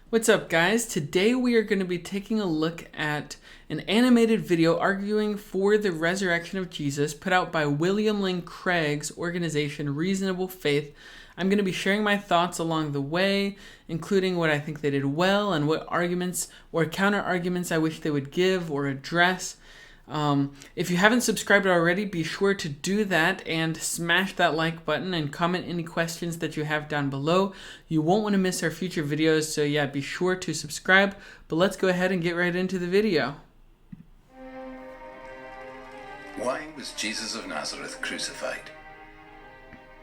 What's up, guys? Today we are going to be taking a look at an animated video arguing for the resurrection of Jesus put out by William Lane Craig's organization Reasonable Faith. I'm going to be sharing my thoughts along the way, including what I think they did well and what arguments or counter arguments I wish they would give or address. If you haven't subscribed already, be sure to do that and smash that like button and comment any questions that you have down below. You won't want to miss our future videos, so yeah, be sure to subscribe. But let's go ahead and get right into the video. Why was Jesus of Nazareth crucified?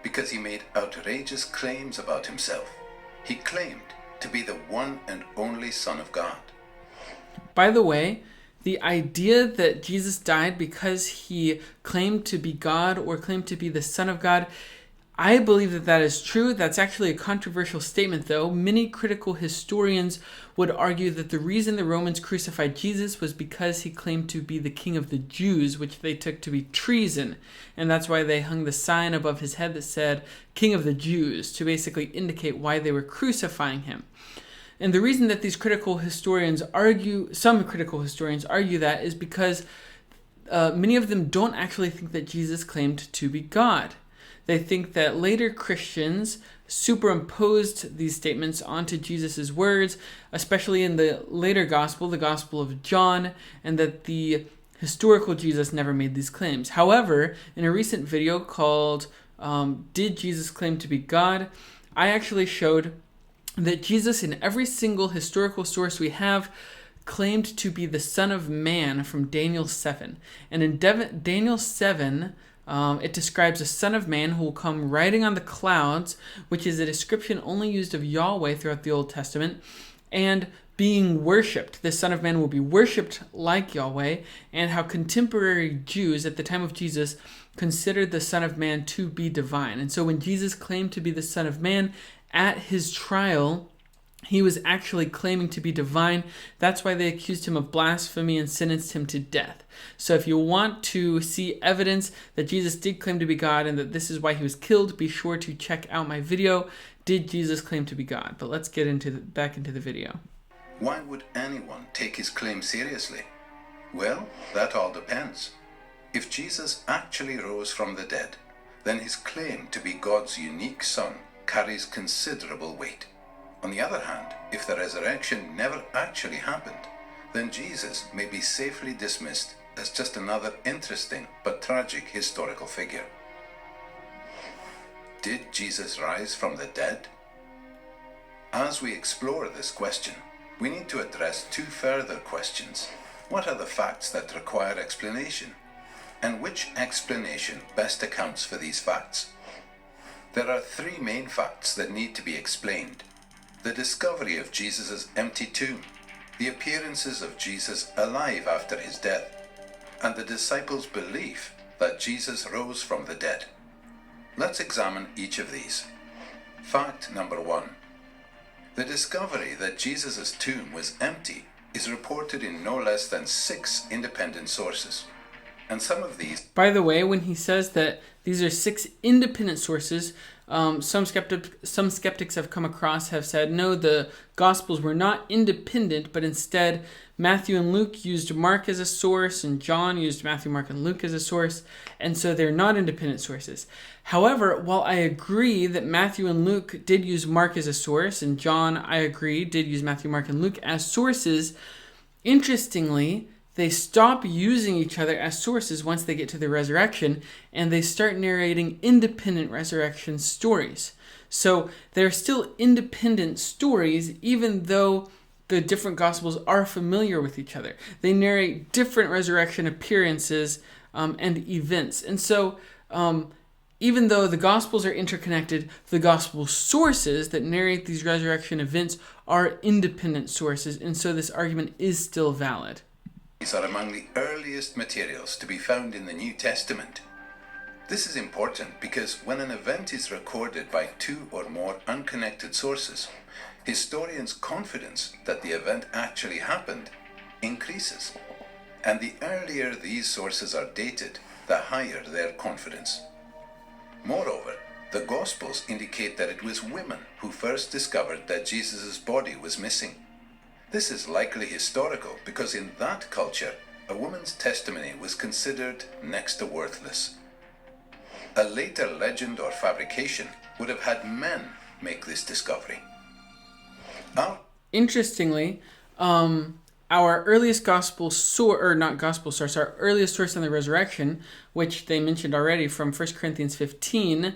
Because he made outrageous claims about himself. He claimed to be the one and only Son of God. By the way, the idea that Jesus died because he claimed to be God or claimed to be the Son of God, I believe that that is true. That's actually a controversial statement, though. Many critical historians would argue that the reason the Romans crucified Jesus was because he claimed to be the King of the Jews, which they took to be treason. And that's why they hung the sign above his head that said, King of the Jews, to basically indicate why they were crucifying him. And the reason that these critical historians argue, some critical historians argue that is because many of them don't actually think that Jesus claimed to be God. They think that later Christians superimposed these statements onto Jesus' words, especially in the later gospel, the Gospel of John, and that the historical Jesus never made these claims. However, in a recent video called Did Jesus Claim to be God?, I actually showed that Jesus, in every single historical source we have, claimed to be the Son of Man from Daniel 7. And in Daniel 7, it describes a Son of Man who will come riding on the clouds, which is a description only used of Yahweh throughout the Old Testament, and being worshipped. The Son of Man will be worshipped like Yahweh, and how contemporary Jews at the time of Jesus considered the Son of Man to be divine. And so when Jesus claimed to be the Son of Man, at his trial, he was actually claiming to be divine. That's why they accused him of blasphemy and sentenced him to death. So if you want to see evidence that Jesus did claim to be God and that this is why he was killed, be sure to check out my video, Did Jesus Claim to be God? But let's get back into the video. Why would anyone take his claim seriously? Well, that all depends. If Jesus actually rose from the dead, then his claim to be God's unique Son carries considerable weight. On the other hand, if the resurrection never actually happened, then Jesus may be safely dismissed as just another interesting but tragic historical figure. Did Jesus rise from the dead? As we explore this question, we need to address two further questions. What are the facts that require explanation? And which explanation best accounts for these facts? There are three main facts that need to be explained. The discovery of Jesus' empty tomb, the appearances of Jesus alive after his death, and the disciples' belief that Jesus rose from the dead. Let's examine each of these. Fact number 1. The discovery that Jesus' tomb was empty is reported in no less than 6 independent sources. And some of these... By the way, when he says that these are 6 independent sources, some skeptics have come across have said, no, the Gospels were not independent, but instead Matthew and Luke used Mark as a source, and John used Matthew, Mark, and Luke as a source, and so they're not independent sources. However, while I agree that Matthew and Luke did use Mark as a source, and John, I agree, did use Matthew, Mark, and Luke as sources, interestingly, they stop using each other as sources once they get to the resurrection, and they start narrating independent resurrection stories. So they're still independent stories, even though the different Gospels are familiar with each other. They narrate different resurrection appearances and events. And so even though the Gospels are interconnected, the Gospel sources that narrate these resurrection events are independent sources, and so this argument is still valid. These are among the earliest materials to be found in the New Testament. This is important because when an event is recorded by 2 or more unconnected sources, historians' confidence that the event actually happened increases. And the earlier these sources are dated, the higher their confidence. Moreover, The Gospels indicate that it was women who first discovered that Jesus' body was missing. This is likely historical because in that culture, a woman's testimony was considered next to worthless. A later legend or fabrication would have had men make this discovery. Interestingly, our earliest gospel source, or not gospel source, our earliest source on the resurrection, which they mentioned already from 1 Corinthians 15,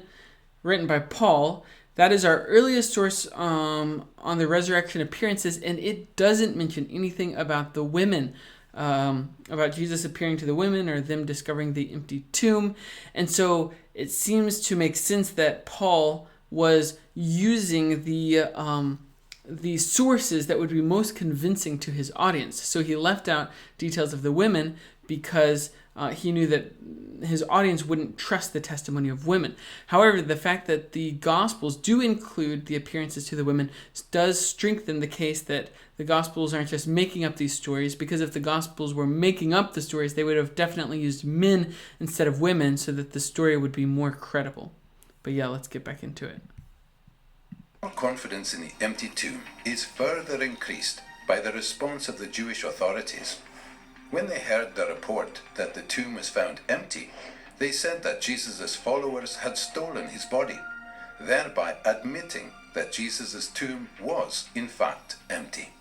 written by Paul, that is our earliest source on the resurrection appearances, and it doesn't mention anything about the women, about Jesus appearing to the women or them discovering the empty tomb. And so it seems to make sense that Paul was using the sources that would be most convincing to his audience. So he left out details of the women because he knew that his audience wouldn't trust the testimony of women. However, the fact that the Gospels do include the appearances to the women does strengthen the case that the Gospels aren't just making up these stories, because if the Gospels were making up the stories, they would have definitely used men instead of women so that the story would be more credible. But yeah, let's get back into it. Our confidence in the empty tomb is further increased by the response of the Jewish authorities. When they heard the report that the tomb was found empty, they said that Jesus' followers had stolen his body, thereby admitting that Jesus' tomb was, in fact, empty.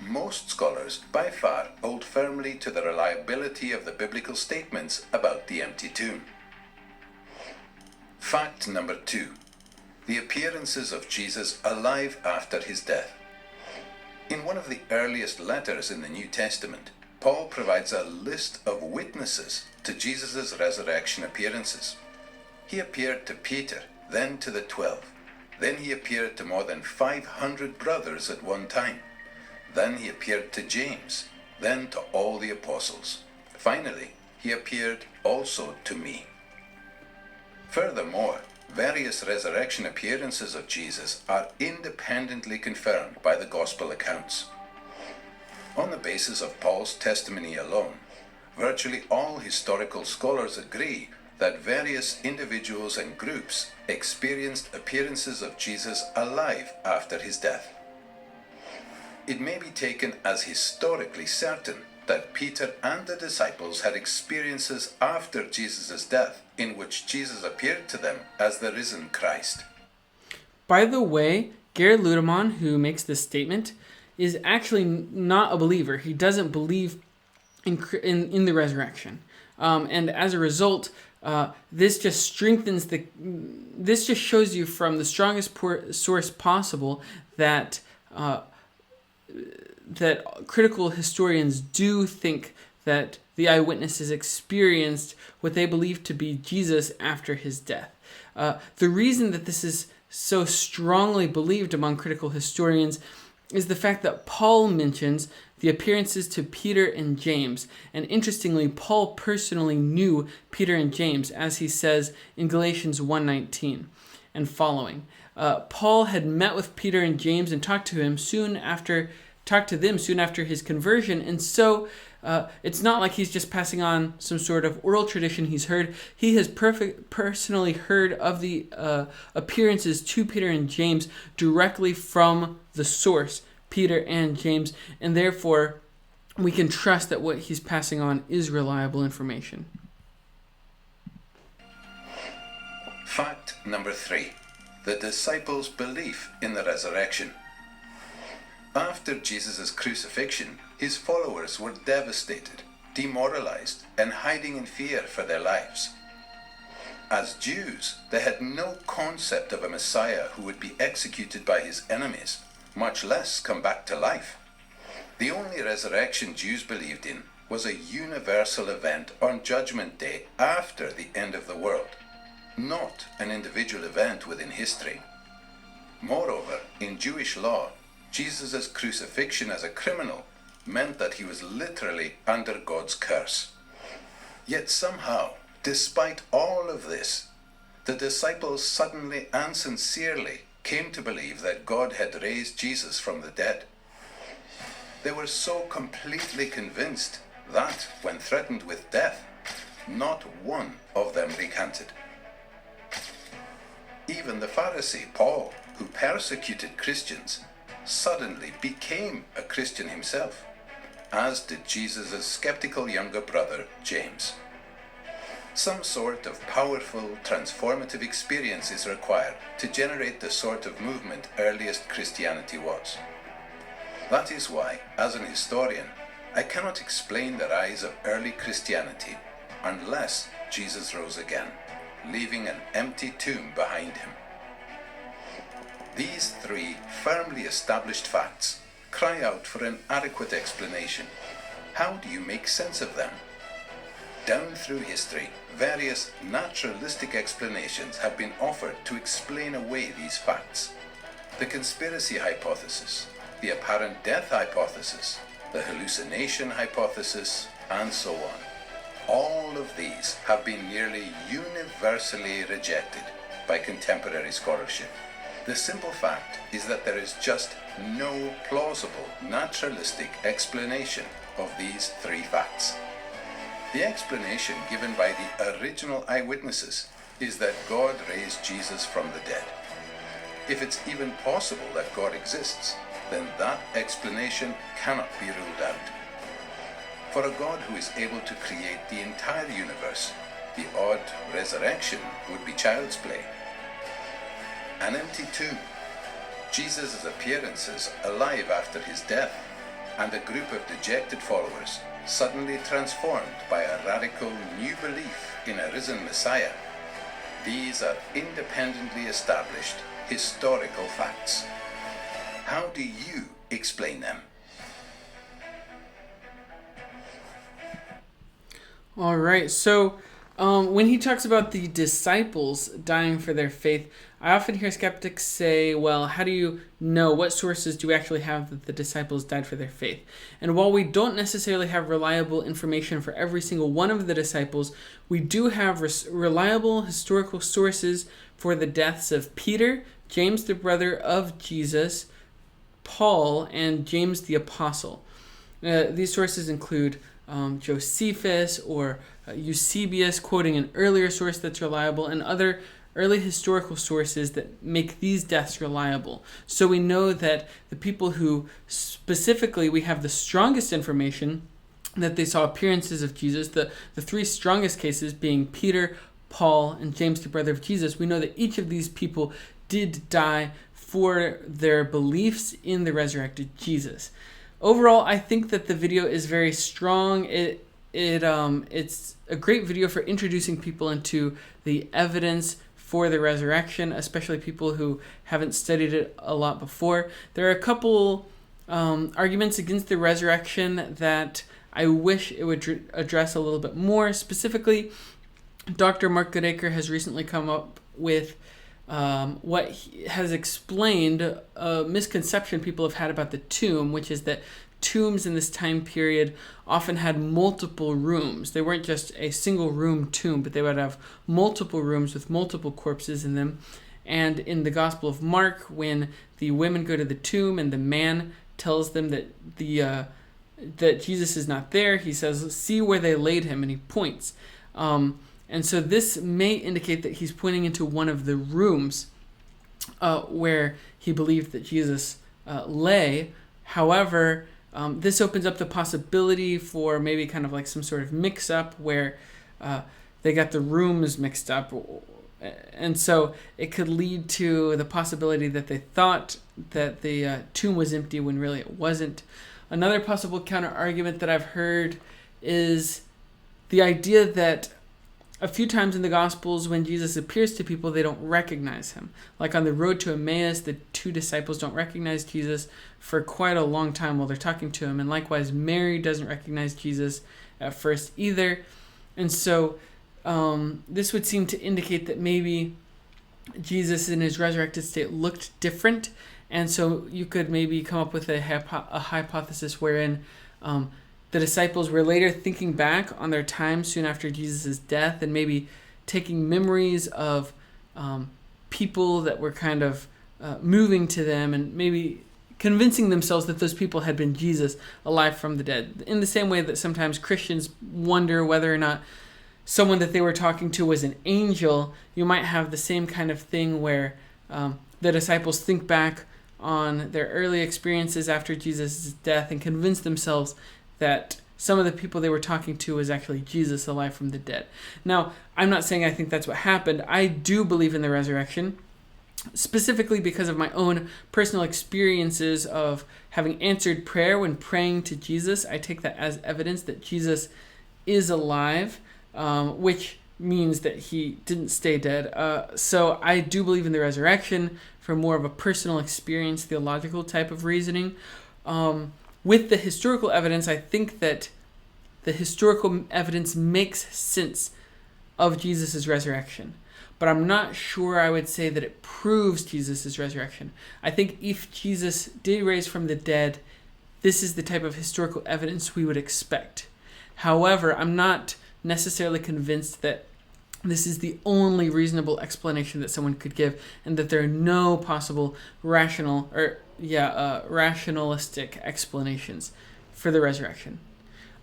Most scholars, by far, hold firmly to the reliability of the biblical statements about the empty tomb. Fact number 2. The appearances of Jesus alive after his death. In one of the earliest letters in the New Testament, Paul provides a list of witnesses to Jesus' resurrection appearances. He appeared to Peter, then to the 12. Then he appeared to more than 500 brothers at one time. Then he appeared to James, then to all the apostles. Finally, he appeared also to me. Furthermore, various resurrection appearances of Jesus are independently confirmed by the Gospel accounts. On the basis of Paul's testimony alone, virtually all historical scholars agree that various individuals and groups experienced appearances of Jesus alive after his death. It may be taken as historically certain that Peter and the disciples had experiences after Jesus' death in which Jesus appeared to them as the risen Christ. By the way, Gerd Ludemann, who makes this statement, is actually not a believer. He doesn't believe in the resurrection. And as a result, this just strengthens this just shows you from the strongest source possible that critical historians do think that the eyewitnesses experienced what they believe to be Jesus after his death. The reason that this is so strongly believed among critical historians is the fact that Paul mentions the appearances to Peter and James. And interestingly, Paul personally knew Peter and James, as he says in Galatians 1:19 and following. Paul had met with Peter and James and talked to them soon after his conversion, and so it's not like he's just passing on some sort of oral tradition he's heard. He has personally heard of the appearances to Peter and James directly from the source, Peter and James, and therefore we can trust that what he's passing on is reliable information. Fact number 3. The disciples' belief in the resurrection. After Jesus' crucifixion, his followers were devastated, demoralized, and hiding in fear for their lives. As Jews, they had no concept of a Messiah who would be executed by his enemies, much less come back to life. The only resurrection Jews believed in was a universal event on Judgment Day after the end of the world, not an individual event within history. Moreover, in Jewish law, Jesus' crucifixion as a criminal meant that he was literally under God's curse. Yet somehow, despite all of this, the disciples suddenly and sincerely came to believe that God had raised Jesus from the dead. They were so completely convinced that, when threatened with death, not one of them recanted. Even the Pharisee Paul, who persecuted Christians, suddenly became a Christian himself, as did Jesus' skeptical younger brother, James. Some sort of powerful, transformative experience is required to generate the sort of movement earliest Christianity was. That is why, as an historian, I cannot explain the rise of early Christianity unless Jesus rose again, leaving an empty tomb behind him. These three firmly established facts cry out for an adequate explanation. How do you make sense of them? Down through history, various naturalistic explanations have been offered to explain away these facts. The conspiracy hypothesis, the apparent death hypothesis, the hallucination hypothesis, and so on. All of these have been nearly universally rejected by contemporary scholarship. The simple fact is that there is just no plausible naturalistic explanation of these three facts. The explanation given by the original eyewitnesses is that God raised Jesus from the dead. If it's even possible that God exists, then that explanation cannot be ruled out. For a God who is able to create the entire universe, the odd resurrection would be child's play. An empty tomb, Jesus' appearances alive after his death, and a group of dejected followers suddenly transformed by a radical new belief in a risen Messiah. These are independently established historical facts. How do you explain them? All right, so when he talks about the disciples dying for their faith, I often hear skeptics say, well, how do you know? What sources do we actually have that the disciples died for their faith? And while we don't necessarily have reliable information for every single one of the disciples, we do have reliable historical sources for the deaths of Peter, James the brother of Jesus, Paul, and James the apostle. These sources include Josephus or Eusebius quoting an earlier source that's reliable, and other early historical sources that make these deaths reliable. So we know that the people who specifically we have the strongest information that they saw appearances of Jesus, the three strongest cases being Peter, Paul, and James the brother of Jesus, we know that each of these people did die for their beliefs in the resurrected Jesus. Overall, I think that the video is very strong. It's a great video for introducing people into the evidence for the resurrection, especially people who haven't studied it a lot before. There are a couple arguments against the resurrection that I wish it would address a little bit more. Specifically, Dr. Mark Goodacre has recently come up with what he has explained a misconception people have had about the tomb, which is that tombs in this time period often had multiple rooms. They weren't just a single room tomb, but they would have multiple rooms with multiple corpses in them. And in the Gospel of Mark, when the women go to the tomb and the man tells them that that Jesus is not there, he says, "See where they laid him," and he points. And so this may indicate that he's pointing into one of the rooms where he believed that Jesus lay. However, this opens up the possibility for maybe kind of like some sort of mix-up where they got the rooms mixed up. And so it could lead to the possibility that they thought that the tomb was empty when really it wasn't. Another possible counter-argument that I've heard is the idea that a few times in the Gospels when Jesus appears to people, they don't recognize him. Like on the road to Emmaus, the two disciples don't recognize Jesus for quite a long time while they're talking to him. And likewise, Mary doesn't recognize Jesus at first either. And so this would seem to indicate that maybe Jesus in his resurrected state looked different. And so you could maybe come up with a hypothesis wherein the disciples were later thinking back on their time soon after Jesus' death and maybe taking memories of people that were kind of moving to them and maybe convincing themselves that those people had been Jesus alive from the dead. In the same way that sometimes Christians wonder whether or not someone that they were talking to was an angel, you might have the same kind of thing where the disciples think back on their early experiences after Jesus' death and convince themselves that some of the people they were talking to was actually Jesus alive from the dead. Now, I'm not saying I think that's what happened. I do believe in the resurrection, specifically because of my own personal experiences of having answered prayer when praying to Jesus. I take that as evidence that Jesus is alive, which means that he didn't stay dead. So I do believe in the resurrection for more of a personal experience, theological type of reasoning. With the historical evidence, I think that the historical evidence makes sense of Jesus' resurrection. But I'm not sure I would say that it proves Jesus' resurrection. I think if Jesus did raise from the dead, this is the type of historical evidence we would expect. However, I'm not necessarily convinced that this is the only reasonable explanation that someone could give, and that there are no possible rationalistic explanations for the resurrection.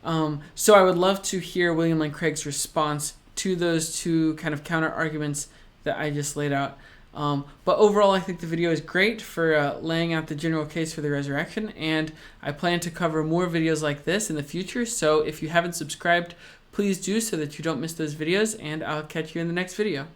So I would love to hear William Lane Craig's response to those two kind of counter arguments that I just laid out. But overall, I think the video is great for laying out the general case for the resurrection, and I plan to cover more videos like this in the future. So if you haven't subscribed, please do so that you don't miss those videos, and I'll catch you in the next video.